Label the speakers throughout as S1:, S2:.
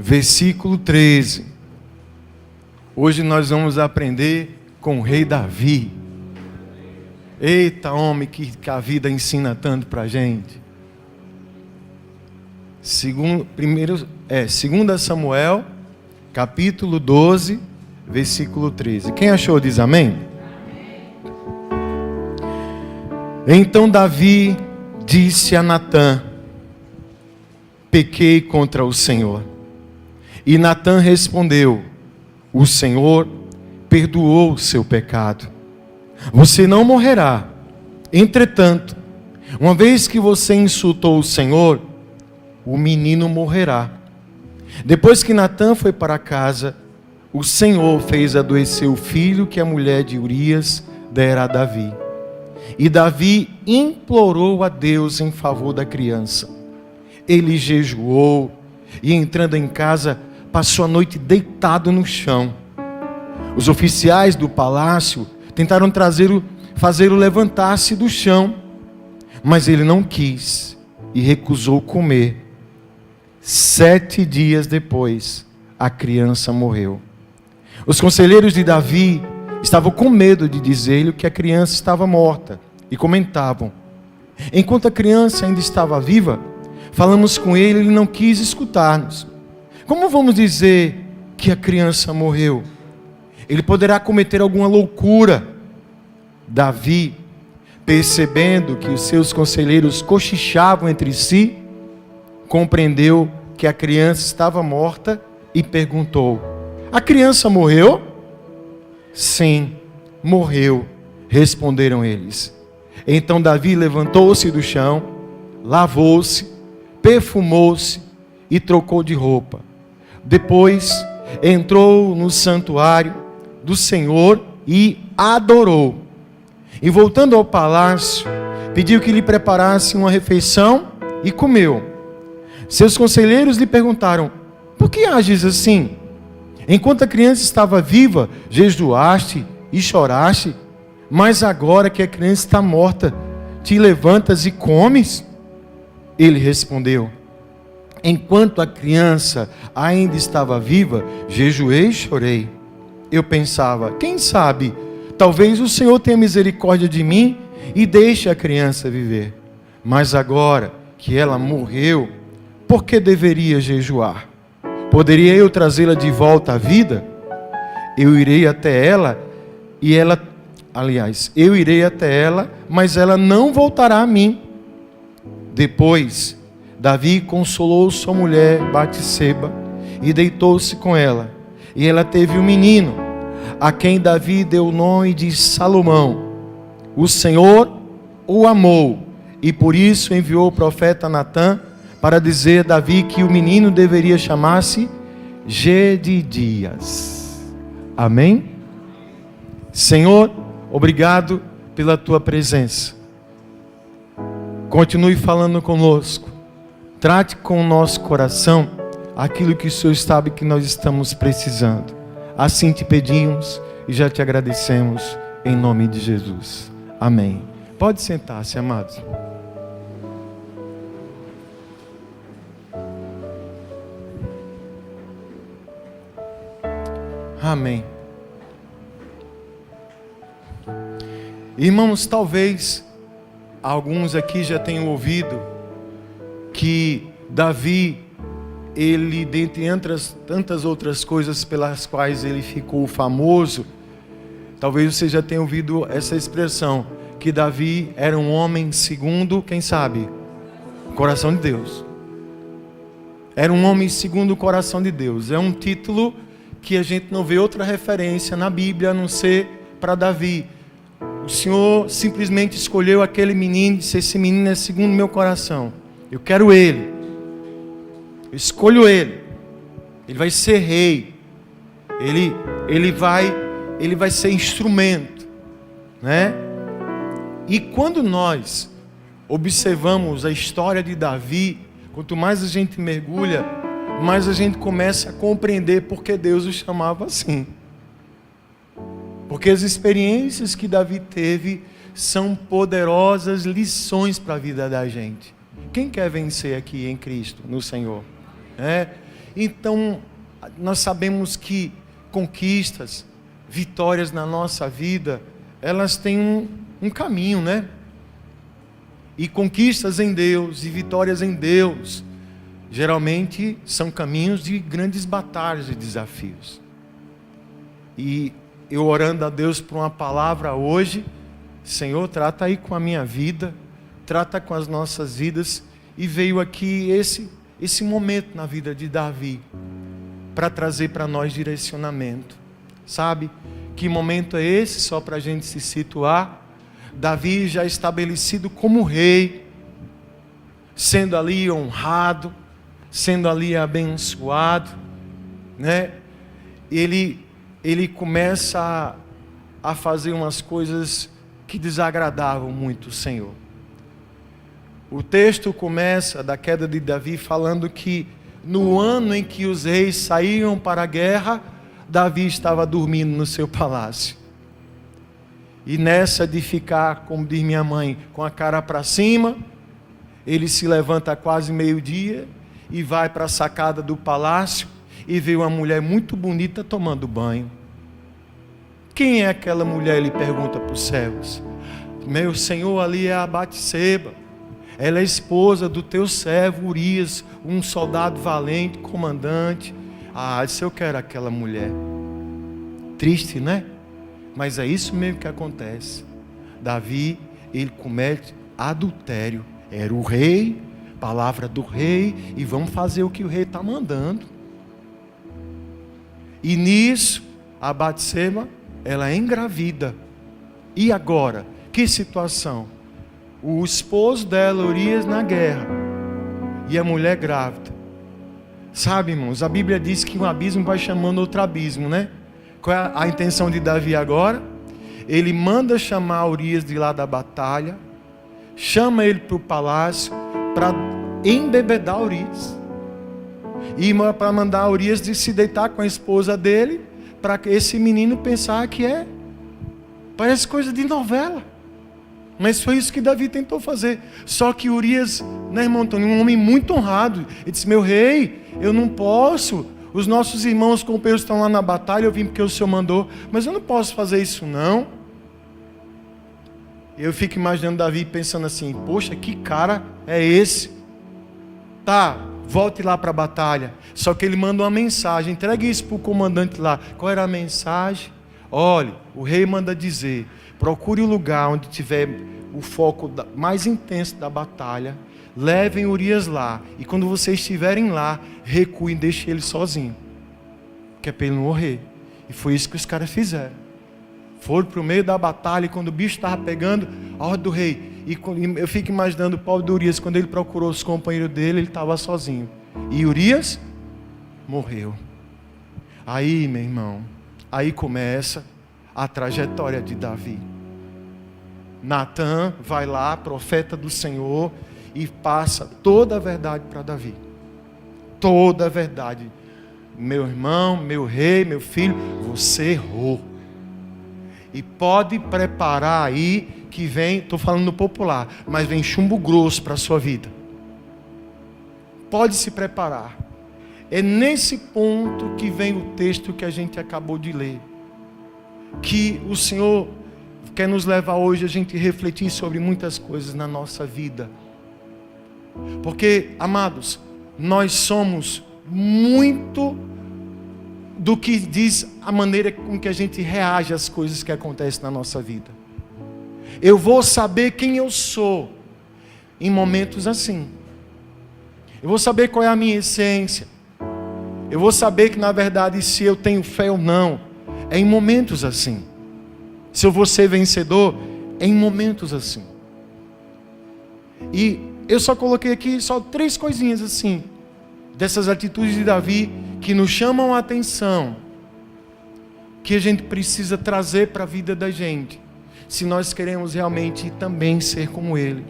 S1: versículo 13. Hoje nós vamos aprender com o rei Davi. Eita, homem, que a vida ensina tanto para a gente. 2 Samuel, capítulo 12, versículo 13. Quem achou diz amém? Então Davi disse a Natã: pequei contra o Senhor. E Natã respondeu: o Senhor perdoou o seu pecado. Você não morrerá. Entretanto, uma vez que você insultou o Senhor, o menino morrerá. Depois que Natã foi para casa, o Senhor fez adoecer o filho que a mulher de Urias dera a Davi. E Davi implorou a Deus em favor da criança. Ele jejuou e, entrando em casa, passou a noite deitado no chão. Os oficiais do palácio tentaram fazê-lo levantar-se do chão, mas ele não quis e recusou comer. 7 dias depois, a criança morreu. Os conselheiros de Davi estavam com medo de dizer-lhe que a criança estava morta e comentavam: enquanto a criança ainda estava viva, falamos com ele e ele não quis escutar-nos. Como vamos dizer que a criança morreu? Ele poderá cometer alguma loucura. Davi, percebendo que os seus conselheiros cochichavam entre si, compreendeu que a criança estava morta e perguntou: a criança morreu? Sim, morreu, responderam eles. Então Davi levantou-se do chão, lavou-se, perfumou-se e trocou de roupa. Depois entrou no santuário do Senhor e adorou. E voltando ao palácio, pediu que lhe preparasse uma refeição e comeu. Seus conselheiros lhe perguntaram: por que ages assim? Enquanto a criança estava viva, jejuaste e choraste, mas agora que a criança está morta, te levantas e comes? Ele respondeu: enquanto a criança ainda estava viva, jejuei e chorei. Eu pensava: quem sabe, talvez o Senhor tenha misericórdia de mim e deixe a criança viver. Mas agora que ela morreu, por que deveria jejuar? Poderia eu trazê-la de volta à vida? Eu irei até ela, mas ela não voltará a mim. Depois, Davi consolou sua mulher Batseba e deitou-se com ela. E ela teve um menino, a quem Davi deu o nome de Salomão. O Senhor o amou e por isso enviou o profeta Natã para dizer a Davi que o menino deveria chamar-se Gedidias. Amém? Senhor, obrigado pela tua presença. Continue falando conosco. Trate com o nosso coração aquilo que o Senhor sabe que nós estamos precisando. Assim te pedimos e já te agradecemos em nome de Jesus. Amém. Pode sentar-se, amados. Amém. Irmãos, talvez alguns aqui já tenham ouvido que Davi, ele, dentre tantas outras coisas pelas quais ele ficou famoso, talvez você já tenha ouvido essa expressão, que Davi era um homem segundo, quem sabe, o coração de Deus. Era um homem segundo o coração de Deus. É um título que a gente não vê outra referência na Bíblia a não ser para Davi. O Senhor simplesmente escolheu aquele menino e disse: esse menino é segundo o meu coração. Eu quero ele. Eu escolho ele. Ele vai ser rei. Ele vai ser instrumento, né? E quando nós observamos a história de Davi, quanto mais a gente mergulha, mais a gente começa a compreender porque Deus o chamava assim. Porque as experiências que Davi teve são poderosas lições para a vida da gente. Quem quer vencer aqui em Cristo, no Senhor? Então, nós sabemos que conquistas, vitórias na nossa vida, elas têm um caminho, né? E conquistas em Deus e vitórias em Deus, geralmente são caminhos de grandes batalhas e desafios. E eu orando a Deus por uma palavra hoje, Senhor, trata aí com a minha vida, trata com as nossas vidas, e veio aqui esse momento na vida de Davi, para trazer para nós direcionamento. Sabe? Que momento é esse? Só para a gente se situar. Davi já estabelecido como rei, sendo ali honrado, sendo ali abençoado, né? Ele começa a fazer umas coisas que desagradavam muito o Senhor. O texto começa da queda de Davi falando que no ano em que os reis saíam para a guerra, Davi estava dormindo no seu palácio. E nessa de ficar, como diz minha mãe, com a cara para cima, ele se levanta quase meio-dia e vai para a sacada do palácio e vê uma mulher muito bonita tomando banho. Quem é aquela mulher? Ele pergunta para os servos. Meu senhor, ali é a Batseba. Ela é esposa do teu servo Urias, um soldado valente, comandante. Ah, se eu quero aquela mulher. Triste, né? Mas é isso mesmo que acontece. Davi, ele comete adultério. Era o rei, palavra do rei, e vamos fazer o que o rei está mandando. E nisso, a Batseba, ela é engravida. E agora? Que situação? O esposo dela, Urias, na guerra, e a mulher grávida. Sabe, irmãos, a Bíblia diz que um abismo vai chamando outro abismo, né? Qual é a intenção de Davi agora? Ele manda chamar Urias de lá da batalha, chama ele para o palácio, para embebedar Urias. E para mandar Urias de se deitar com a esposa dele, para esse menino pensar que parece coisa de novela. Mas foi isso que Davi tentou fazer. Só que Urias, né, irmão Antônio, um homem muito honrado, ele disse: meu rei, eu não posso. Os nossos irmãos companheiros estão lá na batalha, eu vim porque o Senhor mandou, mas eu não posso fazer isso não. Eu fico imaginando Davi pensando assim: poxa, que cara é esse? Tá, volte lá para a batalha. Só que ele manda uma mensagem, entregue isso para o comandante lá. Qual era a mensagem? Olhe, o rei manda dizer: procure o lugar onde tiver o foco mais intenso da batalha, levem Urias lá, e quando vocês estiverem lá, recuem, deixem ele sozinho, que é para ele não morrer. E foi isso que os caras fizeram. Foram para o meio da batalha, e quando o bicho estava pegando, a ordem do rei, e eu fico imaginando o pobre de Urias, quando ele procurou os companheiros dele, ele estava sozinho, e Urias morreu. Aí, meu irmão, aí começa a trajetória de Davi. Natã vai lá, profeta do Senhor, e passa toda a verdade para Davi. Toda a verdade. Meu irmão, meu rei, meu filho, você errou. E pode preparar aí que vem, estou falando no popular, mas vem chumbo grosso para a sua vida. Pode se preparar. É nesse ponto que vem o texto que a gente acabou de ler. Que o Senhor quer nos levar hoje a gente refletir sobre muitas coisas na nossa vida. Porque, amados, nós somos muito do que diz a maneira com que a gente reage às coisas que acontecem na nossa vida. Eu vou saber quem eu sou em momentos assim. Eu vou saber qual é a minha essência. Eu vou saber que, na verdade, se eu tenho fé ou não, é em momentos assim. Se eu vou ser vencedor, é em momentos assim. E eu só coloquei aqui só 3 coisinhas assim, dessas atitudes de Davi, que nos chamam a atenção, que a gente precisa trazer para a vida da gente, se nós queremos realmente também ser como ele,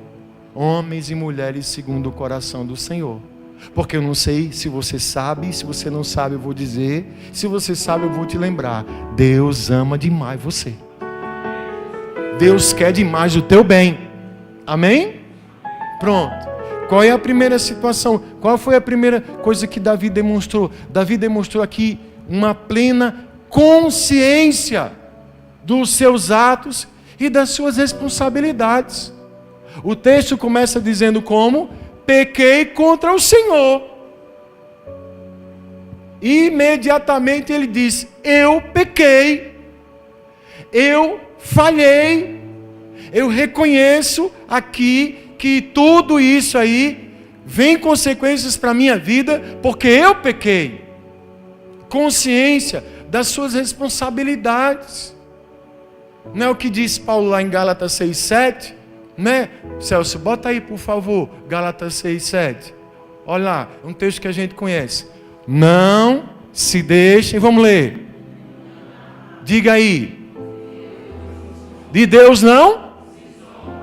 S1: homens e mulheres segundo o coração do Senhor. Porque eu não sei se você sabe, se você não sabe eu vou dizer, se você sabe eu vou te lembrar: Deus ama demais você. Deus quer demais o teu bem. Amém? Pronto. Qual é a primeira situação? Qual foi a primeira coisa que Davi demonstrou? Davi demonstrou aqui uma plena consciência dos seus atos e das suas responsabilidades. O texto começa dizendo como? Pequei contra o Senhor. Imediatamente ele diz: eu pequei, eu falhei, eu reconheço aqui que tudo isso aí vem consequências para a minha vida, porque eu pequei. Consciência das suas responsabilidades. Não é o que diz Paulo lá em Gálatas 6:7? Né? Celso, bota aí por favor, Gálatas 6:7. Olha lá, um texto que a gente conhece. Não se deixem, vamos ler. Diga aí. De Deus não?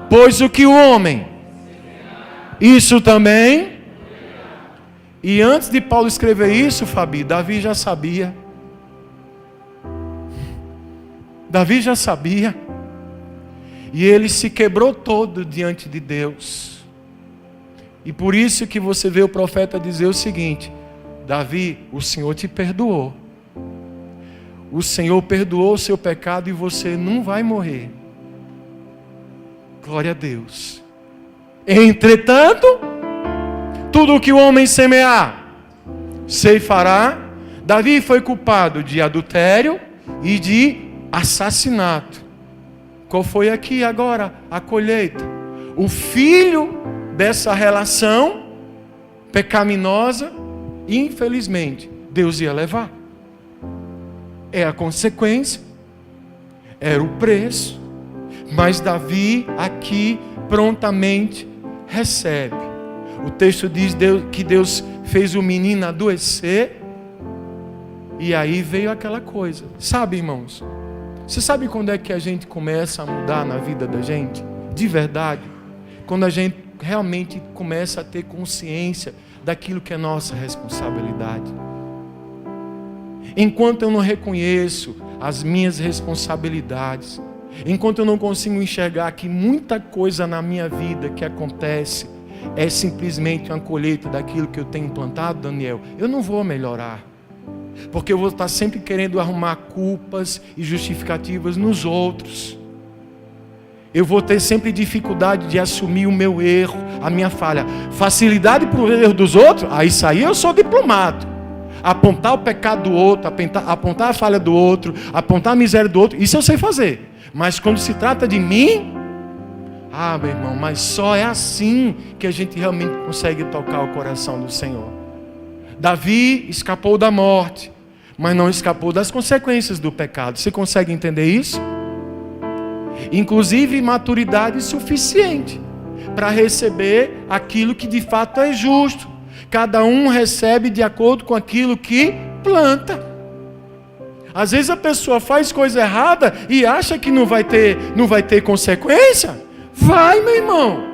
S1: Pois o que o homem, isso também. E antes de Paulo escrever isso, Fabi, Davi já sabia. Davi já sabia. E ele se quebrou todo diante de Deus. E por isso que você vê o profeta dizer o seguinte: Davi, o Senhor te perdoou. O Senhor perdoou o seu pecado e você não vai morrer. Glória a Deus. Entretanto, tudo o que o homem semear, ceifará. Davi foi culpado de adultério e de assassinato. Qual foi aqui agora a colheita? O filho dessa relação pecaminosa, infelizmente, Deus ia levar. É a consequência, era o preço. Mas Davi aqui prontamente recebe. O texto diz que Deus fez o menino adoecer. E aí veio aquela coisa. Sabe, irmãos? Você sabe quando é que a gente começa a mudar na vida da gente? De verdade. Quando a gente realmente começa a ter consciência daquilo que é nossa responsabilidade. Enquanto eu não reconheço as minhas responsabilidades, enquanto eu não consigo enxergar que muita coisa na minha vida que acontece é simplesmente uma colheita daquilo que eu tenho plantado, Daniel, eu não vou melhorar. Porque eu vou estar sempre querendo arrumar culpas e justificativas nos outros. Eu vou ter sempre dificuldade de assumir o meu erro, a minha falha. Facilidade para o erro dos outros, isso aí eu sou diplomado. Apontar o pecado do outro, apontar a falha do outro, apontar a miséria do outro, isso eu sei fazer. Mas quando se trata de mim, meu irmão, mas só é assim que a gente realmente consegue tocar o coração do Senhor. Davi escapou da morte, mas não escapou das consequências do pecado. Você consegue entender isso? Inclusive maturidade suficiente para receber aquilo que de fato é justo. Cada um recebe de acordo com aquilo que planta. Às vezes a pessoa faz coisa errada e acha que não vai ter consequência. Vai, meu irmão.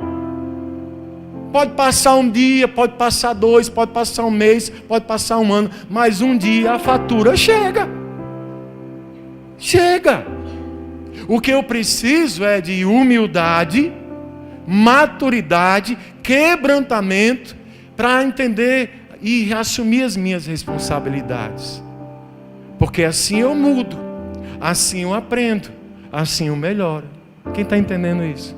S1: Pode passar um dia, pode passar 2, pode passar um mês, pode passar um ano, mas um dia a fatura chega. Chega. O que eu preciso é de humildade, maturidade, quebrantamento, para entender e assumir as minhas responsabilidades. Porque assim eu mudo, assim eu aprendo, assim eu melhoro. Quem está entendendo isso?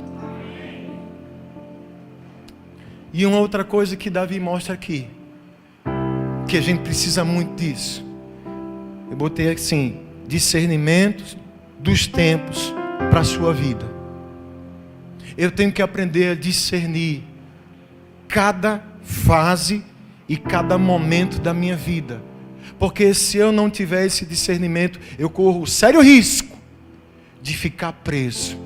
S1: E uma outra coisa que Davi mostra aqui, que a gente precisa muito disso. Eu botei assim, discernimento dos tempos para a sua vida. Eu tenho que aprender a discernir cada fase e cada momento da minha vida. Porque se eu não tiver esse discernimento, eu corro o sério risco de ficar preso,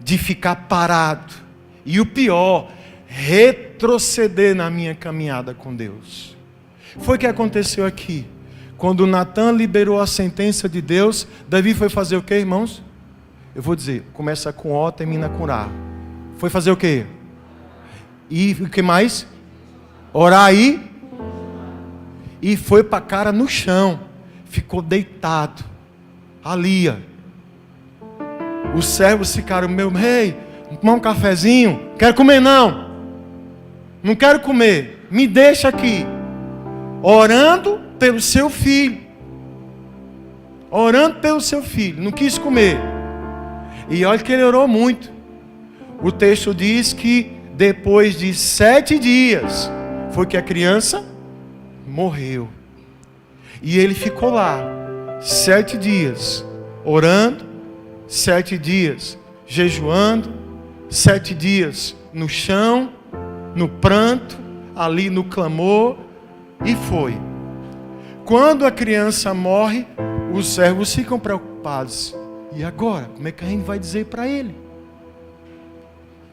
S1: de ficar parado. E o pior, retroceder na minha caminhada com Deus. Foi o que aconteceu aqui. Quando Natan liberou a sentença de Deus, Davi foi fazer o que, irmãos? Eu vou dizer, começa com O, termina com A. Foi fazer o que? E o que mais? Orar aí. E foi para a cara no chão. Ficou deitado. Ali. Os servos ficaram, meu rei, tomar um cafezinho. Quero comer não. Não quero comer. Me deixa aqui. Orando pelo seu filho. Orando pelo seu filho. Não quis comer. E olha que ele orou muito. O texto diz que depois de 7 dias foi que a criança morreu. E ele ficou lá 7 dias orando, 7 dias jejuando, 7 dias no chão, no pranto, ali no clamor, e foi. Quando a criança morre, os servos ficam preocupados. E agora? Como é que a gente vai dizer para ele?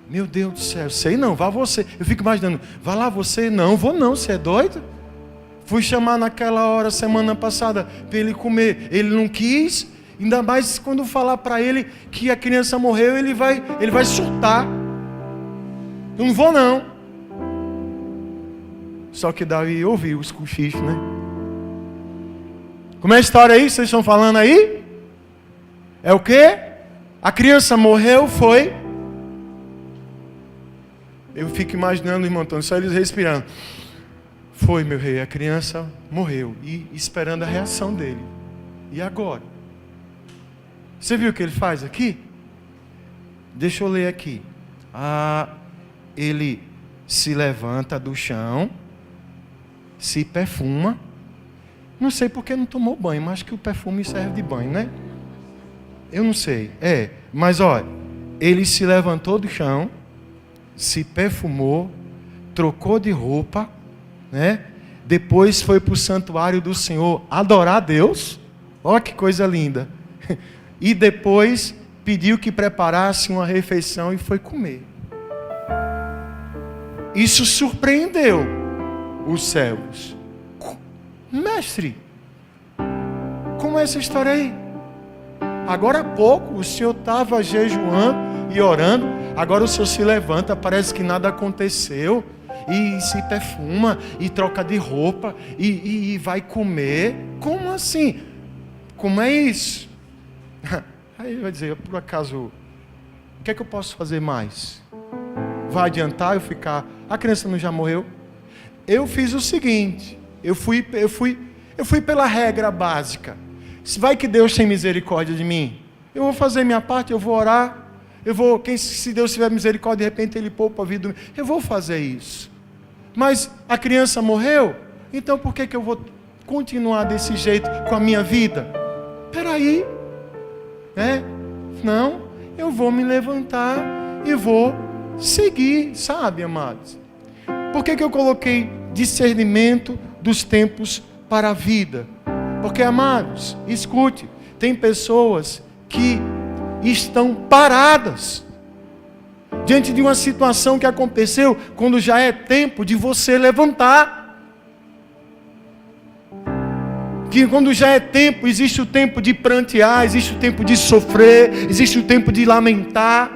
S1: Meu Deus do céu, sei não, vá você. Eu fico imaginando, vá lá você? Não, vou não, você é doido? Fui chamar naquela hora, semana passada, para ele comer. Ele não quis, ainda mais quando falar para ele que a criança morreu, ele vai surtar. Eu não vou não. Só que Davi ouviu os cochichos, né? Como é a história aí? Vocês estão falando aí? É o quê? A criança morreu, foi? Eu fico imaginando, irmão Antônio, só eles respirando. Foi, meu rei, a criança morreu. E esperando a reação dele. E agora? Você viu o que ele faz aqui? Deixa eu ler aqui. Ele se levanta do chão, se perfuma. Não sei porque não tomou banho, mas acho que o perfume serve de banho, né? Eu não sei. Mas olha, ele se levantou do chão, se perfumou, trocou de roupa, né? Depois foi para o santuário do Senhor adorar a Deus. Olha que coisa linda. E depois pediu que preparasse uma refeição e foi comer. Isso surpreendeu os servos. Mestre, como é essa história aí? Agora há pouco o senhor estava jejuando e orando, agora o senhor se levanta, parece que nada aconteceu, e se perfuma, e troca de roupa, e vai comer. Como assim? Como é isso? Aí ele vai dizer, por acaso, o que é que eu posso fazer mais? Vai adiantar eu ficar? A criança não já morreu? Eu fiz o seguinte, eu fui pela regra básica. Se vai que Deus tem misericórdia de mim, eu vou fazer minha parte, eu vou orar, se Deus tiver misericórdia, de repente Ele poupa a vida, eu vou fazer isso. Mas a criança morreu, então por que eu vou continuar desse jeito com a minha vida? Peraí, não, eu vou me levantar e vou seguir, sabe, amados? Por que eu coloquei discernimento dos tempos para a vida? Porque, amados, escute, tem pessoas que estão paradas diante de uma situação que aconteceu quando já é tempo de você levantar. Que quando já é tempo, existe o tempo de prantear, existe o tempo de sofrer, existe o tempo de lamentar.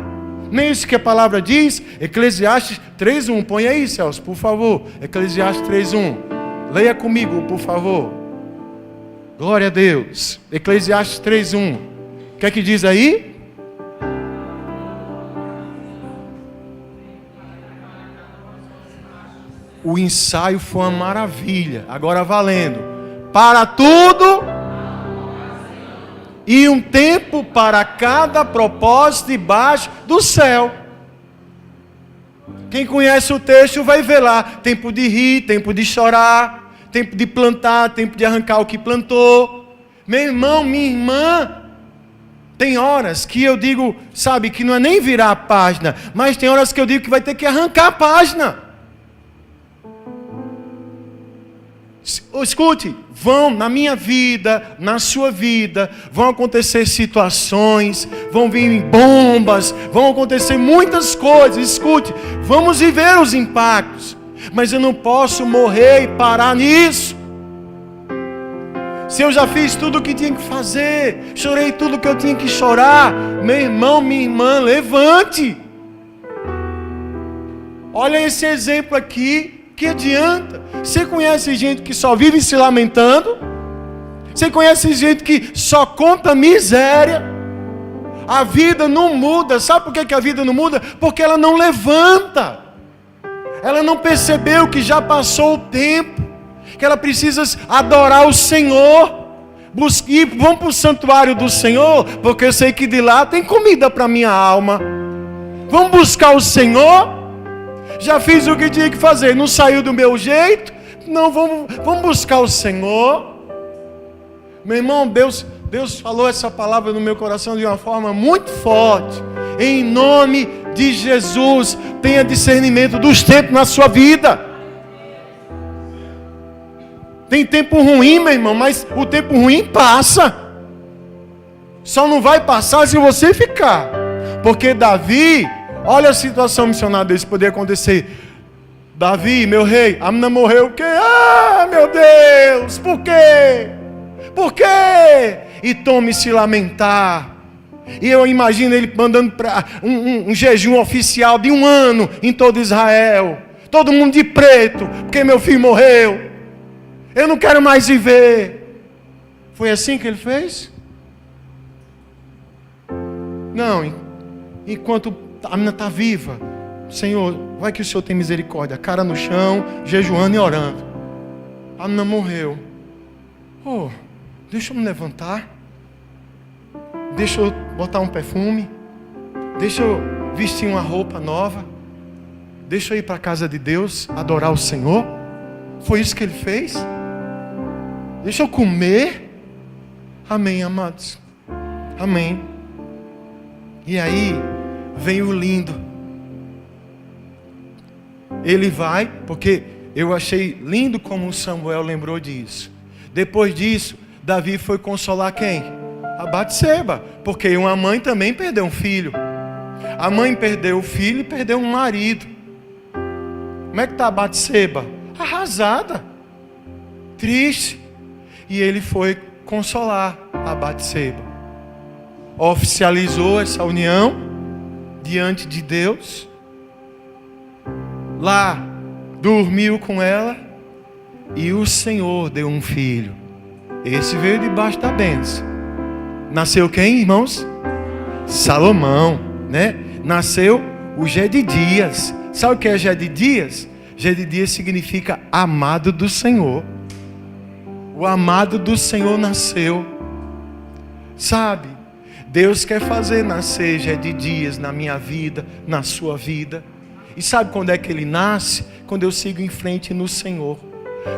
S1: Não é isso que a palavra diz? Eclesiastes 3:1, põe aí, Celso, por favor. Eclesiastes 3:1, leia comigo, por favor. Glória a Deus. Eclesiastes 3:1. O que é que diz aí? O ensaio foi uma maravilha. Agora valendo. Para tudo e um tempo para cada propósito debaixo do céu. Quem conhece o texto vai ver lá. Tempo de rir, tempo de chorar, tempo de plantar, tempo de arrancar o que plantou. Meu irmão, minha irmã, tem horas que eu digo, sabe, que não é nem virar a página, mas tem horas que eu digo que vai ter que arrancar a página. Escute, na minha vida, na sua vida, vão acontecer situações, vão vir bombas, vão acontecer muitas coisas. Escute, vamos viver os impactos, mas eu não posso morrer e parar nisso. Se eu já fiz tudo o que tinha que fazer, chorei tudo o que eu tinha que chorar, meu irmão, minha irmã, levante. Olha esse exemplo aqui. Que adianta? Você conhece gente que só vive se lamentando? Você conhece gente que só conta miséria? A vida não muda. Sabe por que a vida não muda? Porque ela não levanta. Ela não percebeu que já passou o tempo, que ela precisa adorar o Senhor. Vamos para o santuário do Senhor, porque eu sei que de lá tem comida para minha alma. Vamos buscar o Senhor. Já fiz o que tinha que fazer, não saiu do meu jeito. Não, vamos buscar o Senhor. Meu irmão, Deus falou essa palavra no meu coração de uma forma muito forte. Em nome de Jesus, tenha discernimento dos tempos na sua vida. Tem tempo ruim, meu irmão, mas o tempo ruim passa. Só não vai passar se você ficar. Porque Davi, olha a situação missionária desse poder acontecer. Davi, meu rei, a menina morreu, o quê? Ah, meu Deus, por quê? Por quê? E tome se lamentar. E eu imagino ele mandando para um jejum oficial de 1 ano em todo Israel. Todo mundo de preto, porque meu filho morreu. Eu não quero mais viver. Foi assim que ele fez? Não, enquanto a menina está viva, Senhor, vai que o Senhor tem misericórdia. Cara no chão, jejuando e orando. A menina morreu. Oh, deixa eu me levantar. Deixa eu botar um perfume. Deixa eu vestir uma roupa nova. Deixa eu ir para a casa de Deus, adorar o Senhor. Foi isso que ele fez? Deixa eu comer. Amém, amados. Amém. E aí vem o lindo. Ele vai, porque eu achei lindo como Samuel lembrou disso. Depois disso, Davi foi consolar quem? A Batseba, porque uma mãe também perdeu um filho. A mãe perdeu o filho e perdeu um marido. Como é que está a Batseba? Arrasada, triste. E ele foi consolar a Batseba. Oficializou essa união diante de Deus. Lá, dormiu com ela. E o Senhor deu um filho. Esse veio debaixo da bênção. Nasceu quem, irmãos? Salomão, né? Nasceu o Gedidias. Sabe o que é Gedidias? Gedidias significa amado do Senhor. O amado do Senhor nasceu. Sabe? Deus quer fazer nascer Gedidias na minha vida, na sua vida. E sabe quando é que ele nasce? Quando eu sigo em frente no Senhor.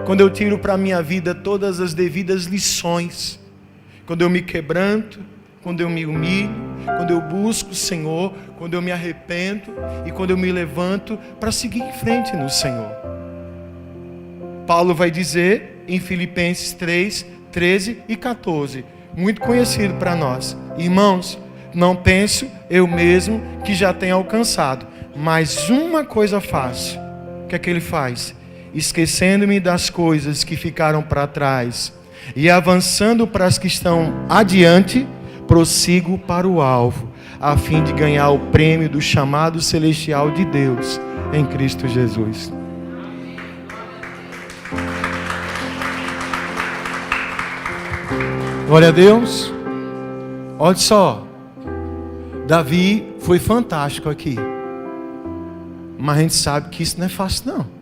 S1: Quando eu tiro para a minha vida todas as devidas lições. Quando eu me quebranto, quando eu me humilho, quando eu busco o Senhor, quando eu me arrependo e quando eu me levanto para seguir em frente no Senhor. Paulo vai dizer em Filipenses 3, 13 e 14, muito conhecido para nós: irmãos, não penso eu mesmo que já tenho alcançado, mas uma coisa faço. O que é que ele faz? Esquecendo-me das coisas que ficaram para trás e avançando para as que estão adiante, prossigo para o alvo, a fim de ganhar o prêmio do chamado celestial de Deus em Cristo Jesus. Glória a Deus. Olha só, Davi foi fantástico aqui, mas a gente sabe que isso não é fácil não.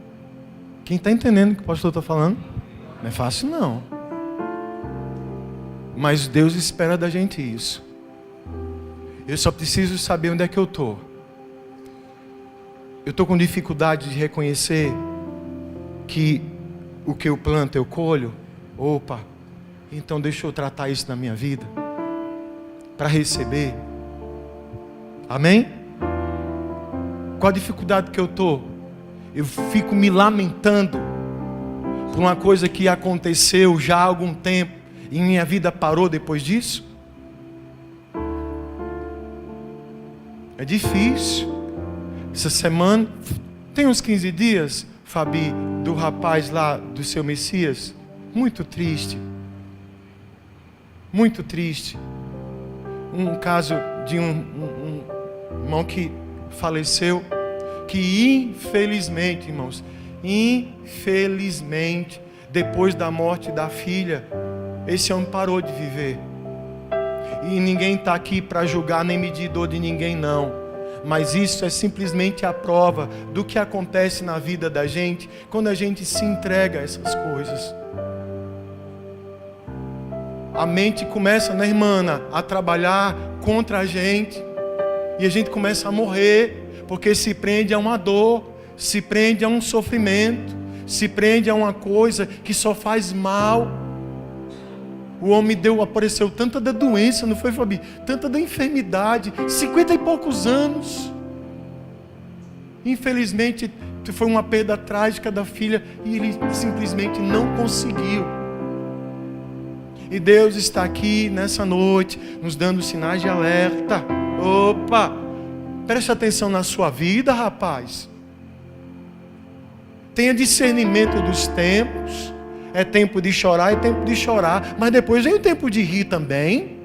S1: Quem está entendendo o que o pastor está falando? Não é fácil não. Mas Deus espera da gente isso. Eu só preciso saber onde é que eu estou. Eu estou com dificuldade de reconhecer que o que eu planto eu colho. Opa, então deixa eu tratar isso na minha vida para receber. Amém? Qual a dificuldade que eu estou? Eu fico me lamentando por uma coisa que aconteceu já há algum tempo e minha vida parou depois disso. É difícil. Essa semana, tem uns 15 dias, Fabi, do rapaz lá do seu Messias, muito triste. Muito triste. Um caso de um irmão que faleceu, que infelizmente, irmãos, infelizmente, depois da morte da filha, esse homem parou de viver. E ninguém está aqui para julgar nem medir dor de ninguém, não. Mas isso é simplesmente a prova do que acontece na vida da gente quando a gente se entrega a essas coisas. A mente começa, né, irmã, a trabalhar contra a gente. E a gente começa a morrer, porque se prende a uma dor, se prende a um sofrimento, se prende a uma coisa que só faz mal. O homem apareceu tanta da doença, não foi, Fabi? Tanta da enfermidade, 50 e poucos anos. Infelizmente, foi uma perda trágica da filha e ele simplesmente não conseguiu. E Deus está aqui nessa noite, nos dando sinais de alerta. Opa! Preste atenção na sua vida, rapaz. Tenha discernimento dos tempos. É tempo de chorar, é tempo de chorar. Mas depois vem o tempo de rir também.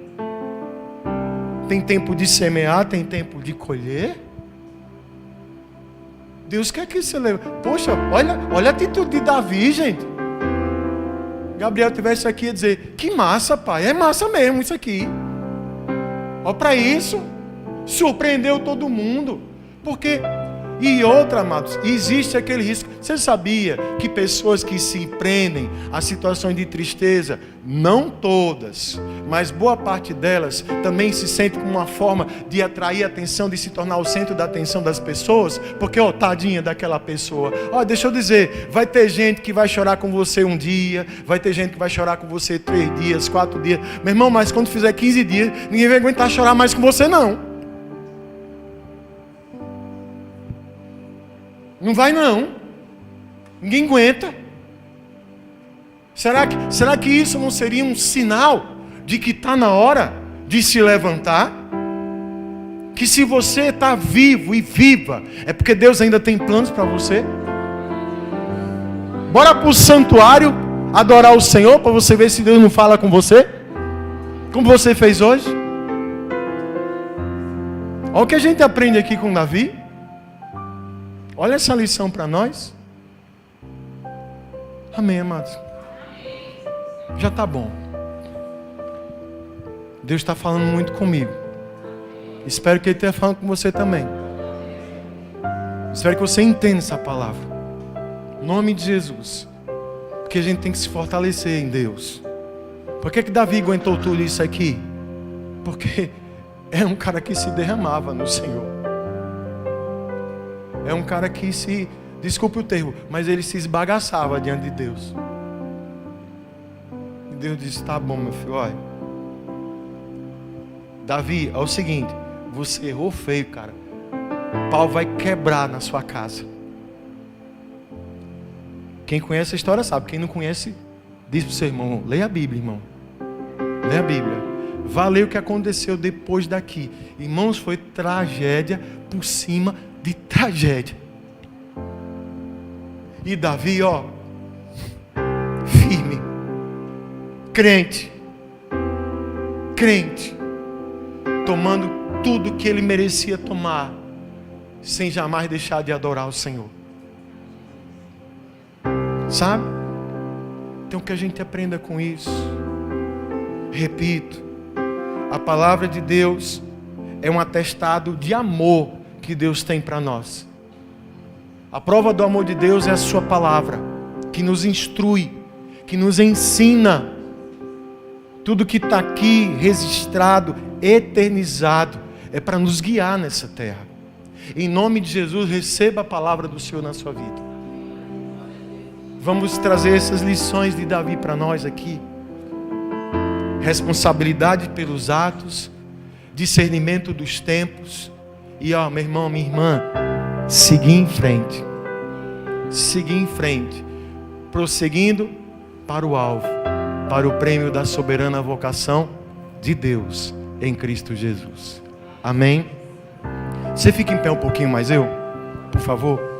S1: Tem tempo de semear, tem tempo de colher. Deus quer que você leve. Poxa, olha a atitude de Davi, gente. Gabriel estivesse aqui a dizer, que massa, pai. É massa mesmo isso aqui. Olha para isso. Surpreendeu todo mundo. Porque... E outra, amados, existe aquele risco. Você sabia que pessoas que se prendem a situações de tristeza, não todas, mas boa parte delas também se sente como uma forma de atrair a atenção, de se tornar o centro da atenção das pessoas? Porque, tadinha daquela pessoa. Deixa eu dizer, vai ter gente que vai chorar com você um dia, vai ter gente que vai chorar com você 3 dias, 4 dias. Meu irmão, mas quando fizer 15 dias, ninguém vai aguentar chorar mais com você, não. Não vai não. Ninguém aguenta. Será que isso não seria um sinal de que está na hora de se levantar? Que se você está vivo e viva, é porque Deus ainda tem planos para você? Bora para o santuário adorar o Senhor para você ver se Deus não fala com você? Como você fez hoje? Olha o que a gente aprende aqui com Davi. Olha essa lição para nós. Amém, amados? Já está bom. Deus está falando muito comigo. Espero que Ele esteja falando com você também. Espero que você entenda essa palavra. Em nome de Jesus. Porque a gente tem que se fortalecer em Deus. Por que Davi aguentou tudo isso aqui? Porque é um cara que se derramava no Senhor. É um cara que desculpe o termo, mas ele se esbagaçava diante de Deus. E Deus disse, tá bom, meu filho, olha. Davi, é o seguinte, você errou feio, cara. O pau vai quebrar na sua casa. Quem conhece a história sabe, quem não conhece, diz para o seu irmão, leia a Bíblia, irmão. Leia a Bíblia. Vá ler o que aconteceu depois daqui. Irmãos, foi tragédia por cima de tragédia. E Davi, firme, crente, tomando tudo que ele merecia tomar, sem jamais deixar de adorar o Senhor. Sabe? Então que a gente aprenda com isso. Repito, a palavra de Deus é um atestado de amor que Deus tem para nós. A prova do amor de Deus é a sua palavra, que nos instrui, que nos ensina. Tudo que está aqui registrado, eternizado, é para nos guiar nessa terra. Em nome de Jesus, receba a palavra do Senhor na sua vida. Vamos trazer essas lições de Davi para nós aqui. Responsabilidade pelos atos, discernimento dos tempos. E meu irmão, minha irmã, seguir em frente. Seguir em frente. Prosseguindo para o alvo. Para o prêmio da soberana vocação de Deus em Cristo Jesus. Amém? Você fica em pé um pouquinho mais, por favor.